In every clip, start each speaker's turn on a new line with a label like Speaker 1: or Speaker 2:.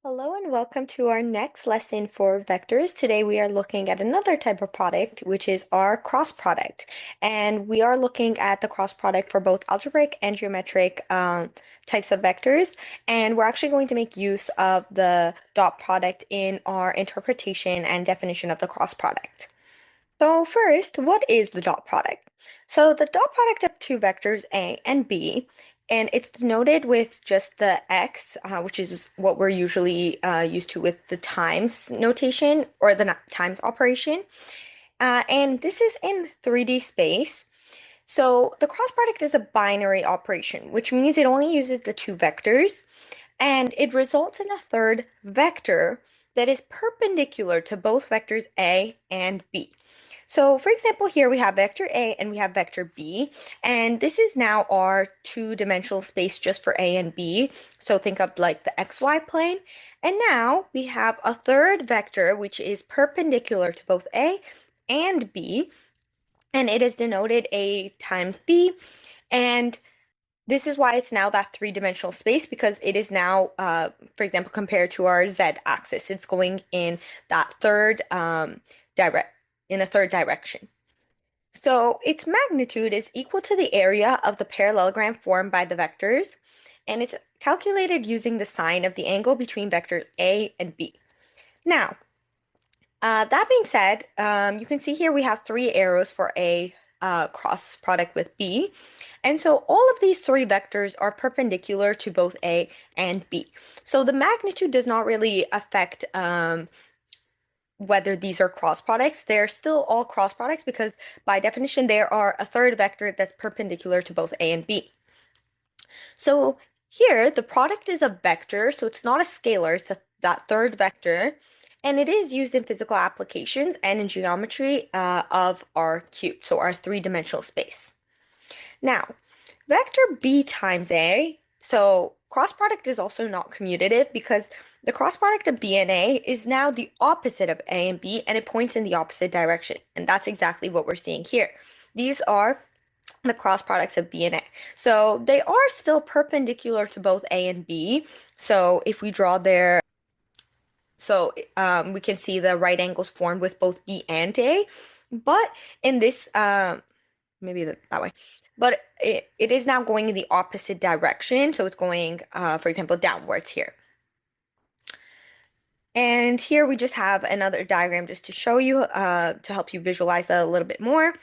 Speaker 1: Hello and welcome to our next lesson for vectors. Today we are looking at another type of product, which is our cross product. And we are looking at the cross product for both algebraic and geometric types of vectors. And we're actually going to make use of the dot product in our interpretation and definition of the cross product. So first, what is the dot product? So the dot product of two vectors A and B, and it's denoted with just the x, which is what we're usually used to with the times notation or the times operation. And this is in 3D space. So the cross product is a binary operation, which means it only uses the two vectors, and it results in a third vector that is perpendicular to both vectors A and B. So for example, here we have vector A and we have vector B, and this is now our two-dimensional space just for A and B. So think of like the XY plane. And now we have a third vector, which is perpendicular to both A and B, and it is denoted A times B. And this is why it's now that three-dimensional space, because it is now, for example, compared to our z-axis, it's going in that third in a third direction. So its magnitude is equal to the area of the parallelogram formed by the vectors, and it's calculated using the sine of the angle between vectors A and B. Now, that being said, you can see here we have three arrows for A cross product with B. And so all of these three vectors are perpendicular to both A and B. So the magnitude does not really affect whether these are cross products. They're still all cross products because by definition there are a third vector that's perpendicular to both A and B. So here the product is a vector, so it's not a scalar, it's that third vector. And it is used in physical applications and in geometry of our cube, so our three-dimensional space. Now, vector B times A, so cross product is also not commutative because the cross product of B and A is now the opposite of A and B, and it points in the opposite direction. And that's exactly what we're seeing here. These are the cross products of B and A. So they are still perpendicular to both A and B. So if we draw their so we can see the right angles formed with both B and A. But in this, maybe that way. But it is now going in the opposite direction. So it's going, for example, downwards here. And here we just have another diagram just to show you, to help you visualize that a little bit more.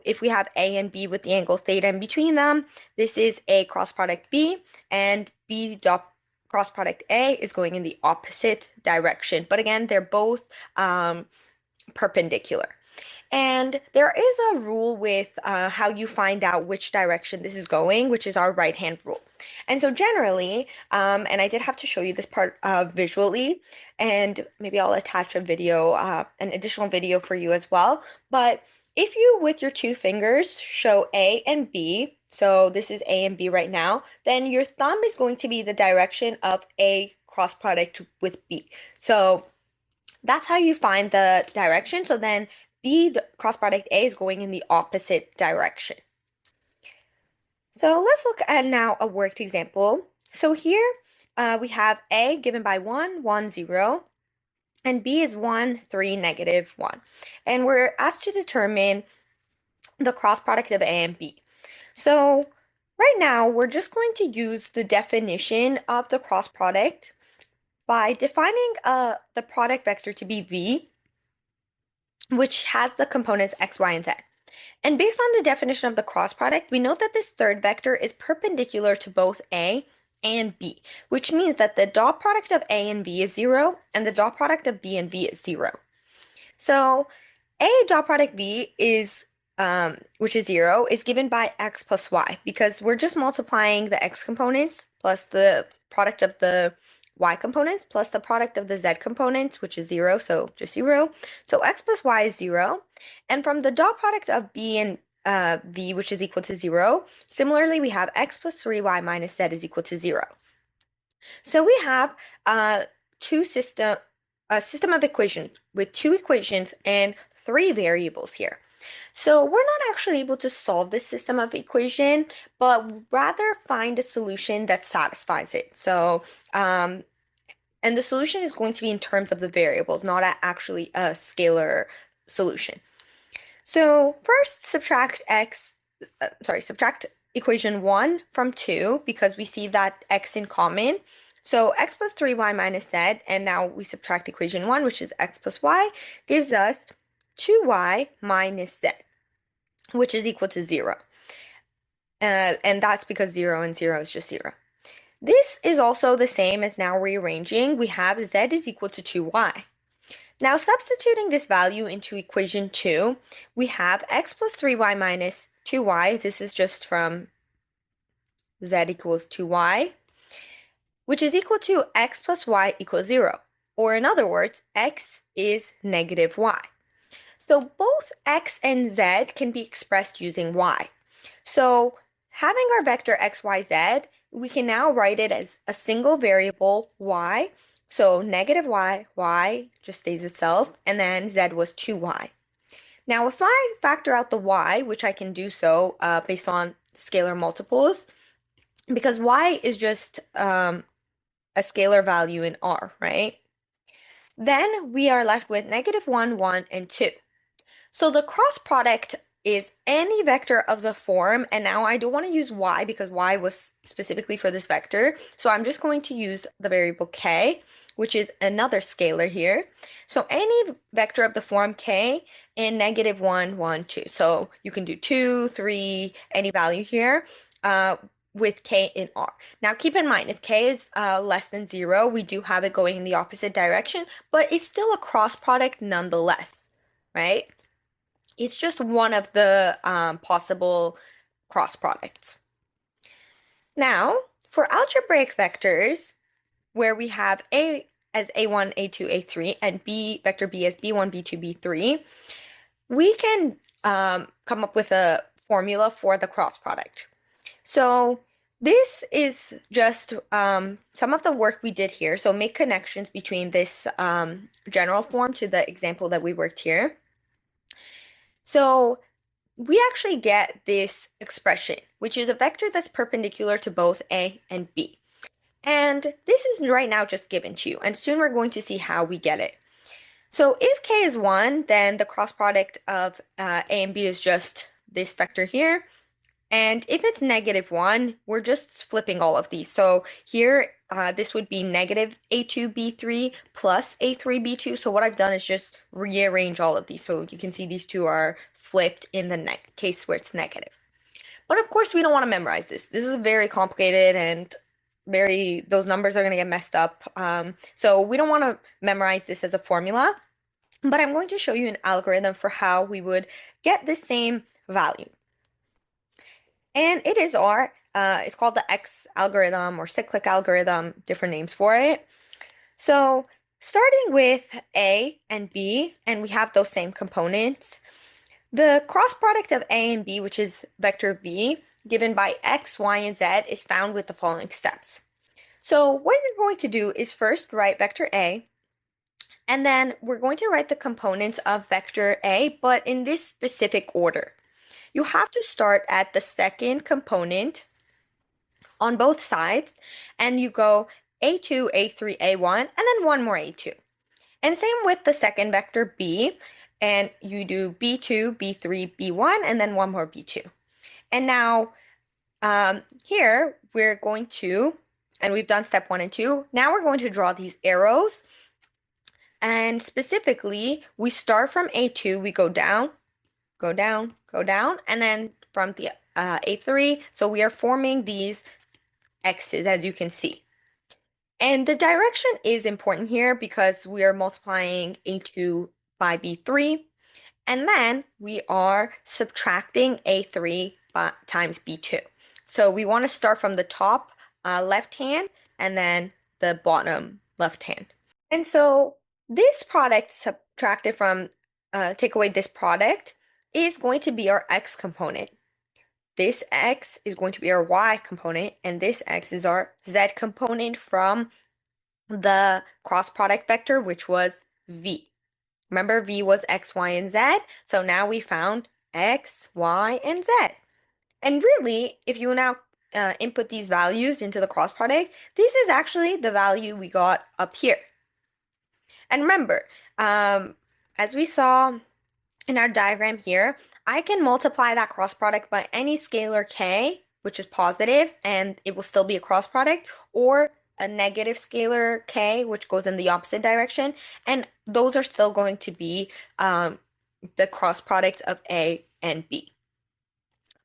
Speaker 1: If we have A and B with the angle theta in between them, this is A cross product B, and B dot cross product A is going in the opposite direction. But again, they're both perpendicular. And there is a rule with how you find out which direction this is going, which is our right-hand rule. And so generally, and I did have to show you this part visually, and maybe I'll attach a video, an additional video for you as well. But if you, with your two fingers, show A and B, so this is A and B right now, then your thumb is going to be the direction of A cross product with B. So that's how you find the direction. So then B cross product A is going in the opposite direction. So let's look at now a worked example. So here we have A given by 1, 1, 0, and B is 1, 3, negative 1. And we're asked to determine the cross product of A and B. So right now we're just going to use the definition of the cross product by defining the product vector to be V, which has the components x, y, and z. And based on the definition of the cross product, we know that this third vector is perpendicular to both A and B, which means that the dot product of A and B is 0, and the dot product of B and B is 0. So A dot product B is, which is 0, is given by x plus y, because we're just multiplying the x components plus the product of the y components plus the product of the z components, which is 0, so just 0. So x plus y is 0. And from the dot product of b and v, which is equal to 0, similarly, we have x plus 3y minus z is equal to 0. So we have a system of equations with two equations and three variables here. So we're not actually able to solve this system of equation, but rather find a solution that satisfies it. So And the solution is going to be in terms of the variables, not actually a scalar solution. So first subtract equation 1 from 2 because we see that x in common. So x plus 3y minus z, and now we subtract equation 1, which is x plus y, gives us 2y minus z, which is equal to 0. And that's because 0 and 0 is just 0. This is also the same as now rearranging. We have z is equal to 2y. Now substituting this value into equation 2, we have x plus 3y minus 2y. This is just from z equals 2y, which is equal to x plus y equals 0. Or in other words, x is negative y. So both x and z can be expressed using y. So having our vector x, y, z, we can now write it as a single variable y. So negative y just stays itself, and then z was 2y. Now if I factor out the y, which I can do so based on scalar multiples, because y is just a scalar value in R, right? Then we are left with negative 1, 1, and 2. So the cross product is any vector of the form, and now I don't want to use y because y was specifically for this vector. So I'm just going to use the variable k, which is another scalar here. So any vector of the form k in negative 1, 1, 2. So you can do 2, 3, any value here. With k in R. Now keep in mind, if k is less than 0, we do have it going in the opposite direction, but it's still a cross product nonetheless, right? It's just one of the possible cross products. Now, for algebraic vectors, where we have A as A1, A2, A3, and B, vector B as B1, B2, B3, we can come up with a formula for the cross product. So this is just some of the work we did here. So make connections between this general form to the example that we worked here. So we actually get this expression, which is a vector that's perpendicular to both A and B. And this is right now just given to you, and soon we're going to see how we get it. So if k is 1, then the cross product of A and B is just this vector here. And if it's negative 1, we're just flipping all of these. So here, this would be negative A2B3 plus A3B2. So what I've done is just rearrange all of these. So you can see these two are flipped in the case where it's negative. But of course, we don't want to memorize this. This is very complicated and those numbers are going to get messed up. So we don't want to memorize this as a formula. But I'm going to show you an algorithm for how we would get the same value. And it is it's called the X algorithm or cyclic algorithm, different names for it. So starting with A and B, and we have those same components, the cross product of A and B, which is vector V, given by X, Y, and Z, is found with the following steps. So what you're going to do is first write vector A, and then we're going to write the components of vector A, but in this specific order. You have to start at the second component on both sides, and you go A2, A3, A1, and then one more A2. And same with the second vector B, and you do B2, B3, B1, and then one more B2. And now here we're going to, and we've done step 1 and 2, now we're going to draw these arrows. And specifically, we start from A2, we go down, go down, go down, and then from the A3, so we are forming these X's, as you can see. And the direction is important here because we are multiplying A2 by B3, and then we are subtracting A3 times B2. So we want to start from the top left hand and then the bottom left hand. And so this product subtracted from, take away this product, is going to be our X component. This X is going to be our Y component, and this X is our Z component from the cross product vector, which was V. Remember, V was X, Y, and Z, so now we found X, Y, and Z. And really, if you now input these values into the cross product, this is actually the value we got up here. And remember, as we saw in our diagram here, I can multiply that cross product by any scalar k, which is positive, and it will still be a cross product, or a negative scalar k, which goes in the opposite direction, and those are still going to be the cross products of A and B.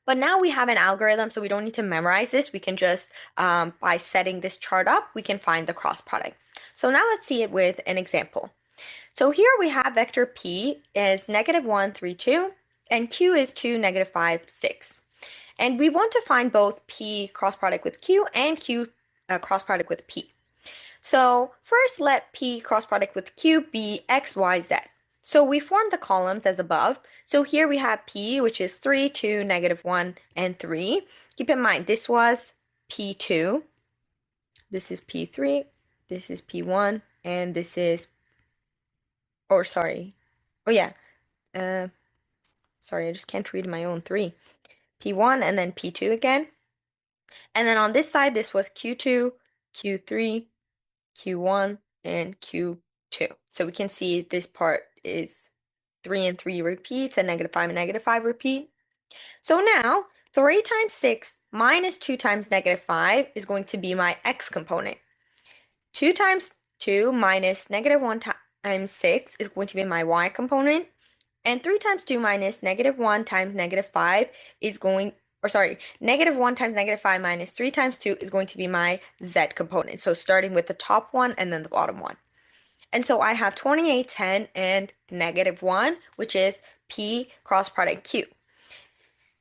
Speaker 1: But now we have an algorithm, so we don't need to memorize this. We can just, by setting this chart up, we can find the cross product. So now let's see it with an example. So here we have vector P is -1, 3, 2, and Q is 2, -5, 6. And we want to find both P cross product with Q and Q cross product with P. So first let P cross product with Q be X, Y, Z. So we form the columns as above. So here we have P, which is 3, 2, -1, and 3. Keep in mind, this was P2, this is P3, this is P1, and this is, or sorry, oh yeah, sorry, I just can't read my own 3. P1 and then P2 again. And then on this side, this was Q2, Q3, Q1, and Q2. So we can see this part is 3 and 3 repeats, and -5 and -5 repeat. So now 3 times 6 minus 2 times -5 is going to be my X component. 2 times 2 minus -1 times 6 is going to be my Y component. And 3 times 2 minus -1 times -5 is going, or sorry, -1 times -5 minus 3 times 2 is going to be my Z component. So starting with the top one and then the bottom one. And so I have 28, 10, and -1, which is P cross product Q.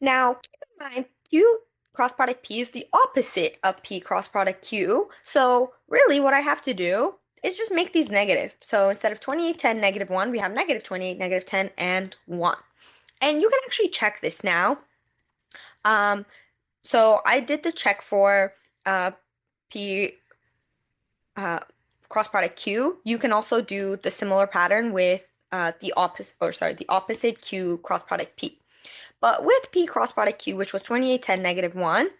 Speaker 1: Now, keep in mind, Q cross product P is the opposite of P cross product Q. So really what I have to do is just make these negative. So instead of 28, 10, -1, we have -28, -10, and 1. And you can actually check this now. So I did the check for P cross product Q. You can also do the similar pattern with the opposite Q cross product P. But with P cross product Q, which was 28, 10, -1,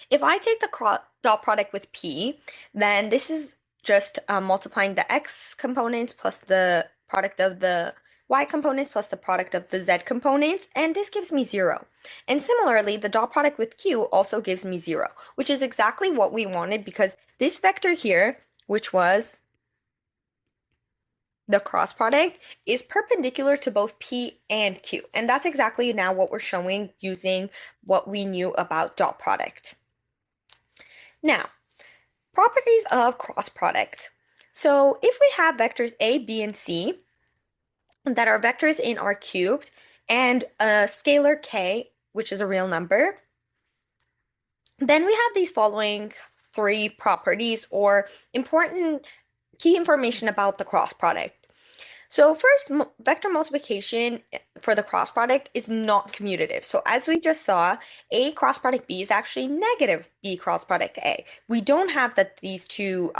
Speaker 1: if I take the dot product with P, then this is just multiplying the X components plus the product of the Y components plus the product of the Z components, and this gives me 0. And similarly, the dot product with Q also gives me 0, which is exactly what we wanted because this vector here, which was the cross product, is perpendicular to both P and Q. And that's exactly now what we're showing using what we knew about dot product. Now, properties of cross product. So if we have vectors A, B, and C that are vectors in R cubed and a scalar K, which is a real number, then we have these following 3 properties or important key information about the cross product. So first, vector multiplication for the cross product is not commutative. So as we just saw, A cross product B is actually negative B cross product A. We don't have that these two,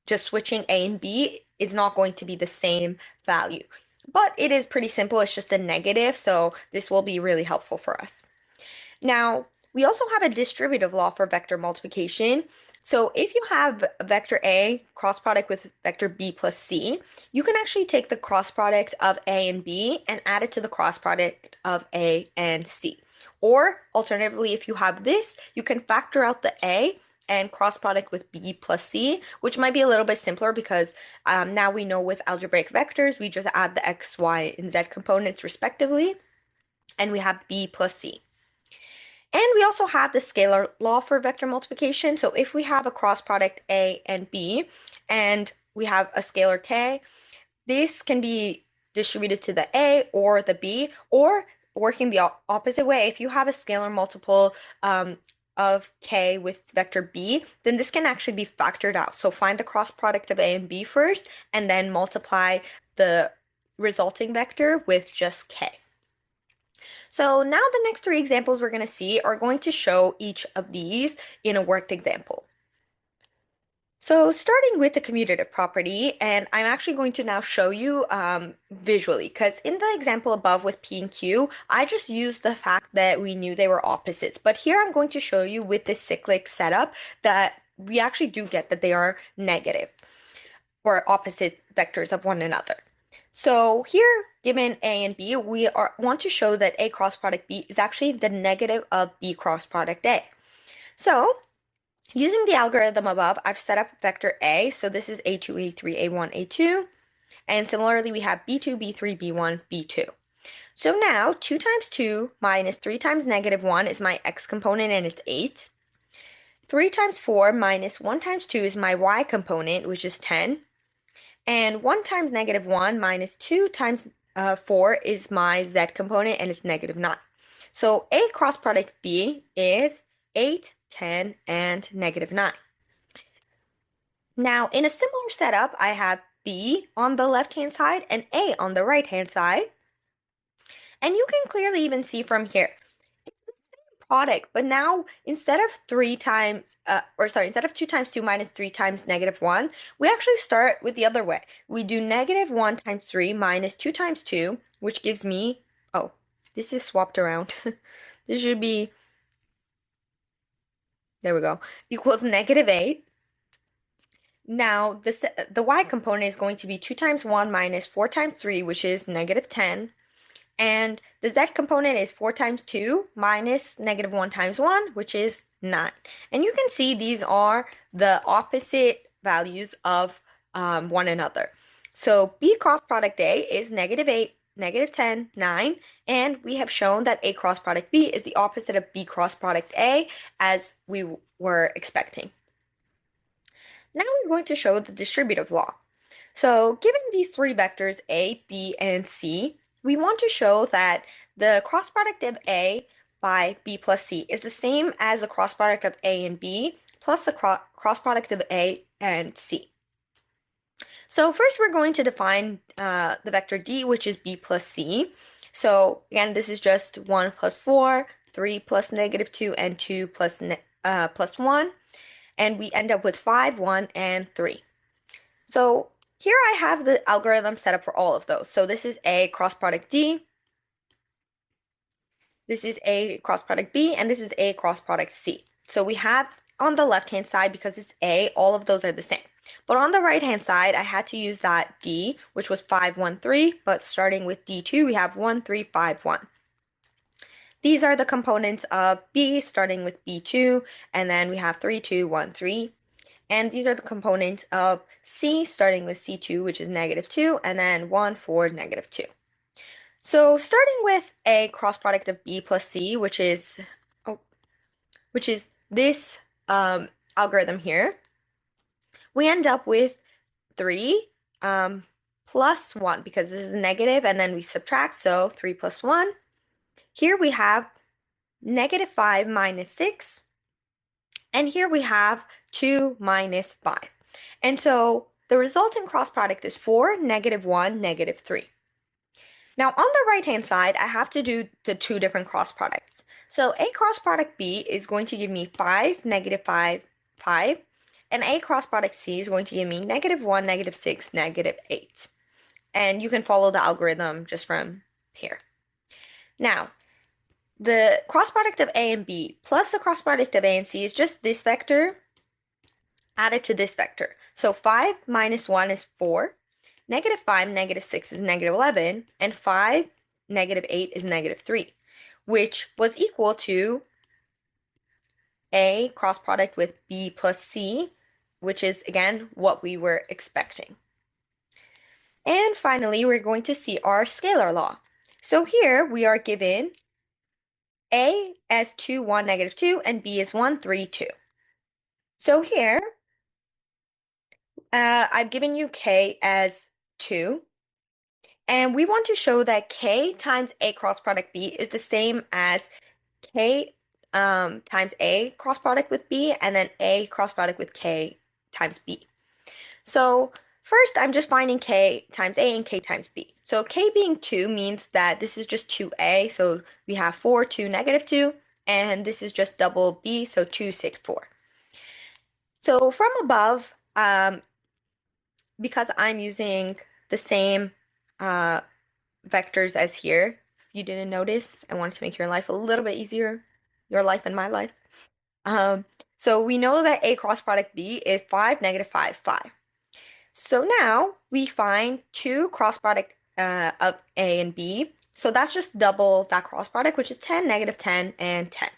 Speaker 1: just switching A and B is not going to be the same value. But it is pretty simple, it's just a negative, so this will be really helpful for us. Now, we also have a distributive law for vector multiplication. So if you have vector A cross product with vector B plus C, you can actually take the cross product of A and B and add it to the cross product of A and C. Or alternatively, if you have this, you can factor out the A and cross product with B plus C, which might be a little bit simpler because now we know with algebraic vectors, we just add the X, Y, and Z components respectively, and we have B plus C. And we also have the scalar law for vector multiplication. So if we have a cross product A and B, and we have a scalar K, this can be distributed to the A or the B, or working the opposite way. If you have a scalar multiple of K with vector B, then this can actually be factored out. So find the cross product of A and B first, and then multiply the resulting vector with just K. So now the next 3 examples we're going to see are going to show each of these in a worked example. So starting with the commutative property, and I'm actually going to now show you visually, because in the example above with P and Q, I just used the fact that we knew they were opposites. But here I'm going to show you with this cyclic setup that we actually do get that they are negative or opposite vectors of one another. So here, given A and B, want to show that A cross product B is actually the negative of B cross product A. So using the algorithm above, I've set up vector A, so this is A2, A3, A1, A2, and similarly we have B2, B3, B1, B2. So now 2 times 2 minus 3 times negative 1 is my x component and it's 8. 3 times 4 minus 1 times 2 is my y component, which is 10. And 1 times negative 1 minus 2 times 4 is my z component and it's negative 9. So A cross product B is 8, 10, and negative 9. Now, in a similar setup, I have B on the left-hand side and A on the right-hand side. And you can clearly even see from here, it's the same product, but now instead of 2 times 2 minus 3 times negative 1, we actually start with the other way. We do negative 1 times 3 minus 2 times 2, which gives me, oh, this is swapped around. This should be, there we go, equals negative 8. Now, the y component is going to be 2 times 1 minus 4 times 3, which is negative 10. And the z component is 4 times 2 minus negative 1 times 1, which is 9. And you can see these are the opposite values of one another. So B cross product A is negative 8, negative 10, 9, and we have shown that A cross product B is the opposite of B cross product A, as we were expecting. Now we're going to show the distributive law. So given these three vectors A, B, and C, we want to show that the cross product of A by B plus C is the same as the cross product of A and B plus the cross product of A and C. So first we're going to define the vector D, which is B plus C. So again, this is just 1 plus 4, 3 plus negative 2, and 2 plus 1. And we end up with 5, 1, and 3. So here I have the algorithm set up for all of those. So this is A cross product D, this is A cross product B, and this is A cross product C. So we have on the left-hand side, because it's A, all of those are the same. But on the right-hand side, I had to use that D, which was 5, 1, 3, but starting with D2, we have 1, 3, 5, 1. These are the components of B, starting with B2, and then we have 3, 2, 1, 3. And these are the components of C, starting with C2, which is negative 2, and then 1, 4, negative 2. So starting with A cross product of B plus C, which is this algorithm here, we end up with 3 plus 1, because this is negative, and then we subtract, so 3 plus 1. Here we have negative 5 minus 6, and here we have 2 minus 5. And so the resultant cross product is 4, negative 1, negative 3. Now on the right-hand side, I have to do the two different cross products. So A cross product B is going to give me 5, negative 5, 5. And A cross product C is going to give me negative 1, negative 6, negative 8. And you can follow the algorithm just from here. Now, the cross product of A and B plus the cross product of A and C is just this vector added to this vector. So 5 minus 1 is 4. Negative 5, negative 6 is negative 11. And 5, negative 8 is negative 3, which was equal to A cross product with B plus C, which is, again, what we were expecting. And finally, we're going to see our scalar law. So here we are given A as 2, 1, negative 2, and B is 1, 3, 2. So here, I've given you K as 2, and we want to show that K times A cross product B is the same as K times A cross product with B, and then A cross product with K times B. So first, I'm just finding K times A and K times B. So K being 2 means that this is just 2A, so we have 4, 2, negative 2, and this is just double B, so 2, 6, 4. So from above, um, because I'm using the same uh, vectors as here, if you didn't notice, I wanted to make your life a little bit easier, your life and my life. Um, so we know that A cross product B is 5, negative 5, 5. So now we find two cross product of A and B. So that's just double that cross product, which is 10, negative 10, and 10.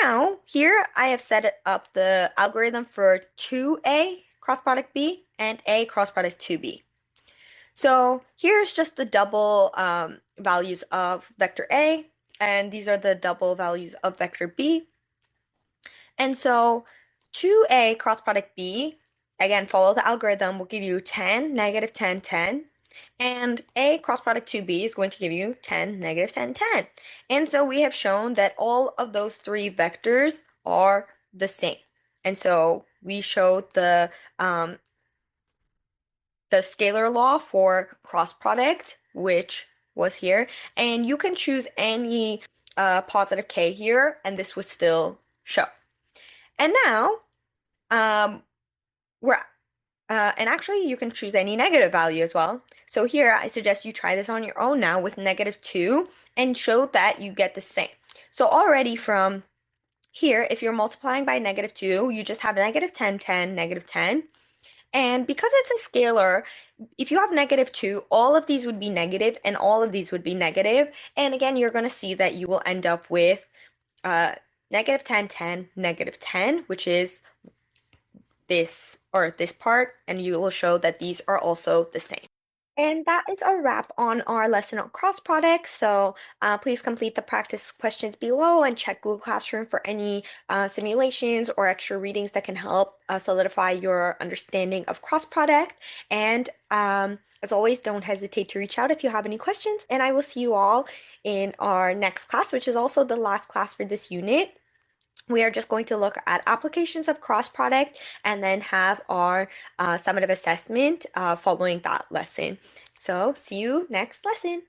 Speaker 1: Now, here I have set up the algorithm for 2A cross product B and A cross product 2B. So here's just the double values of vector A, and these are the double values of vector B. And so 2A cross product B, again, follow the algorithm, will give you 10, negative 10, 10. And A cross product 2B is going to give you 10, negative 10, 10. And so we have shown that all of those three vectors are the same. And so we showed the scalar law for cross product, which was here. And you can choose any positive k here, and this would still show. And now, and actually you can choose any negative value as well. So here I suggest you try this on your own now with negative 2 and show that you get the same. So already from here, if you're multiplying by negative 2, you just have negative 10, 10, negative 10. And because it's a scalar, if you have negative 2, all of these would be negative and all of these would be negative. And again, you're going to see that you will end up with negative 10, 10, negative 10, which is this part, and you will show that these are also the same. And that is a wrap on our lesson on cross products. So please complete the practice questions below and check Google Classroom for any simulations or extra readings that can help solidify your understanding of cross product. And as always, don't hesitate to reach out if you have any questions. And I will see you all in our next class, which is also the last class for this unit. We are just going to look at applications of cross product and then have our summative assessment following that lesson. So see you next lesson.